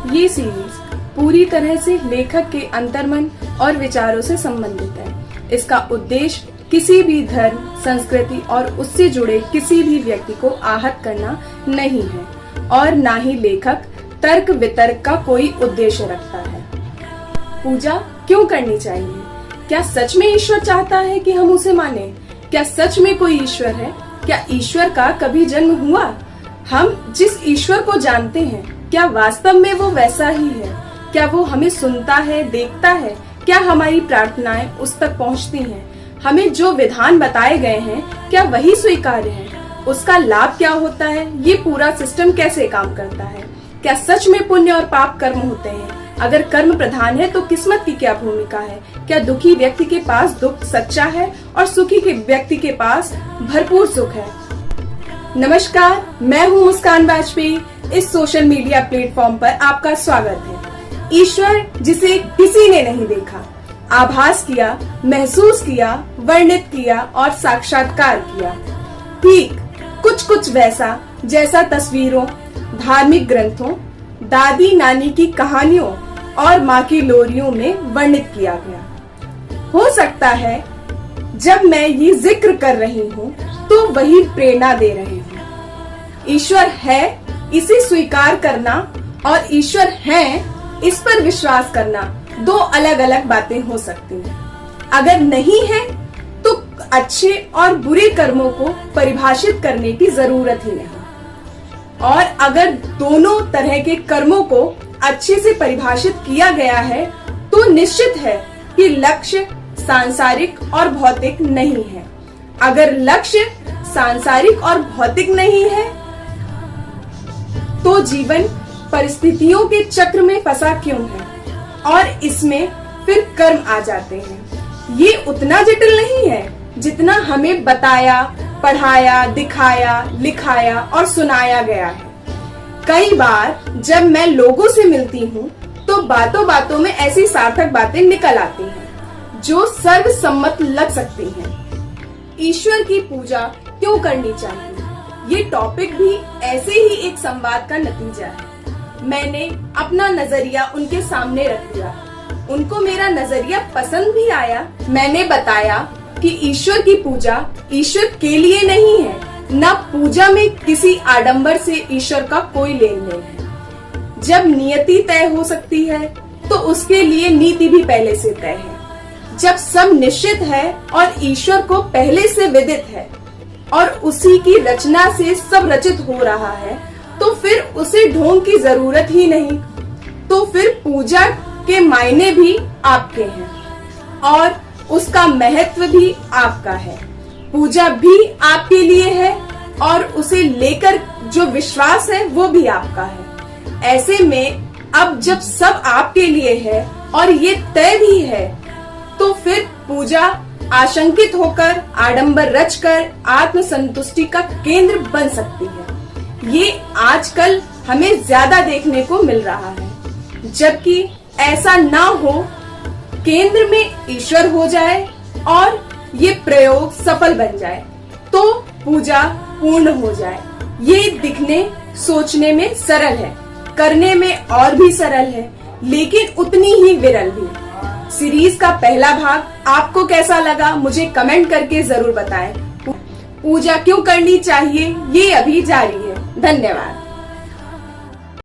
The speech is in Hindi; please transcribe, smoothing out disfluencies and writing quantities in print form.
ये सीरीज पूरी तरह से लेखक के अंतर्मन और विचारों से संबंधित है। इसका उद्देश्य किसी भी धर्म, संस्कृति और उससे जुड़े किसी भी व्यक्ति को आहत करना नहीं है और ना ही लेखक तर्क वितर्क का कोई उद्देश्य रखता है। पूजा क्यों करनी चाहिए? क्या सच में ईश्वर चाहता है कि हम उसे माने? क्या सच में कोई ईश्वर है? क्या ईश्वर का कभी जन्म हुआ? हम जिस ईश्वर को जानते हैं, क्या वास्तव में वो वैसा ही है? क्या वो हमें सुनता है, देखता है? क्या हमारी प्रार्थनाएं उस तक पहुंचती हैं? हमें जो विधान बताए गए हैं, क्या वही स्वीकार्य है? उसका लाभ क्या होता है? ये पूरा सिस्टम कैसे काम करता है? क्या सच में पुण्य और पाप कर्म होते हैं? अगर कर्म प्रधान है तो किस्मत की क्या भूमिका है? क्या दुखी व्यक्ति के पास दुख सच्चा है और सुखी के व्यक्ति के पास भरपूर सुख है? नमस्कार, मैं हूँ मुस्कान वाजपेयी। इस सोशल मीडिया प्लेटफॉर्म पर आपका स्वागत है। ईश्वर जिसे किसी ने नहीं देखा, आभास किया, महसूस किया, वर्णित किया और साक्षात्कार किया, ठीक कुछ वैसा जैसा तस्वीरों, धार्मिक ग्रंथों, दादी नानी की कहानियों और माँ की लोरियों में वर्णित किया गया। हो सकता है जब मैं ये जिक्र कर रही हूँ तो वही प्रेरणा दे रहे हूँ। ईश्वर है इसे स्वीकार करना और ईश्वर है इस पर विश्वास करना दो अलग अलग बातें हो सकती हैं। अगर नहीं है तो अच्छे और बुरे कर्मों को परिभाषित करने की जरूरत ही नहीं, और अगर दोनों तरह के कर्मों को अच्छे से परिभाषित किया गया है तो निश्चित है कि लक्ष्य सांसारिक और भौतिक नहीं है। अगर लक्ष्य सांसारिक और भौतिक नहीं है तो जीवन परिस्थितियों के चक्र में फंसा क्यों है और इसमें फिर कर्म आ जाते हैं। ये उतना जटिल नहीं है जितना हमें बताया, पढ़ाया, दिखाया, लिखाया और सुनाया गया है। कई बार जब मैं लोगों से मिलती हूँ तो बातों बातों में ऐसी सार्थक बातें निकल आती हैं जो सर्वसम्मत लग सकती हैं। ईश्वर की पूजा क्यों करनी चाहिए? ये टॉपिक भी ऐसे ही एक संवाद का नतीजा है। मैंने अपना नजरिया उनके सामने रख दिया, उनको मेरा नजरिया पसंद भी आया। मैंने बताया कि ईश्वर की पूजा ईश्वर के लिए नहीं है, न पूजा में किसी आडंबर से ईश्वर का कोई लेन देन है। जब नियति तय हो सकती है तो उसके लिए नीति भी पहले से तय है। जब सब निश्चित है और ईश्वर को पहले से विदित है और उसी की रचना से सब रचित हो रहा है तो फिर उसे ढोंग की जरूरत ही नहीं। तो फिर पूजा के मायने भी आपके हैं और उसका महत्व भी आपका है। पूजा भी आपके लिए है और उसे लेकर जो विश्वास है वो भी आपका है। ऐसे में अब जब सब आपके लिए है और ये तय भी है तो फिर पूजा आशंकित होकर, आडंबर रचकर आत्मसंतुष्टि का केंद्र बन सकती है। ये आजकल हमें ज्यादा देखने को मिल रहा है। जबकि ऐसा ना हो, केंद्र में ईश्वर हो जाए और ये प्रयोग सफल बन जाए तो पूजा पूर्ण हो जाए। ये दिखने सोचने में सरल है, करने में और भी सरल है, लेकिन उतनी ही विरल भी। सीरीज का पहला भाग आपको कैसा लगा मुझे कमेंट करके जरूर बताएं। पूजा क्यों करनी चाहिए ये अभी जारी है। धन्यवाद।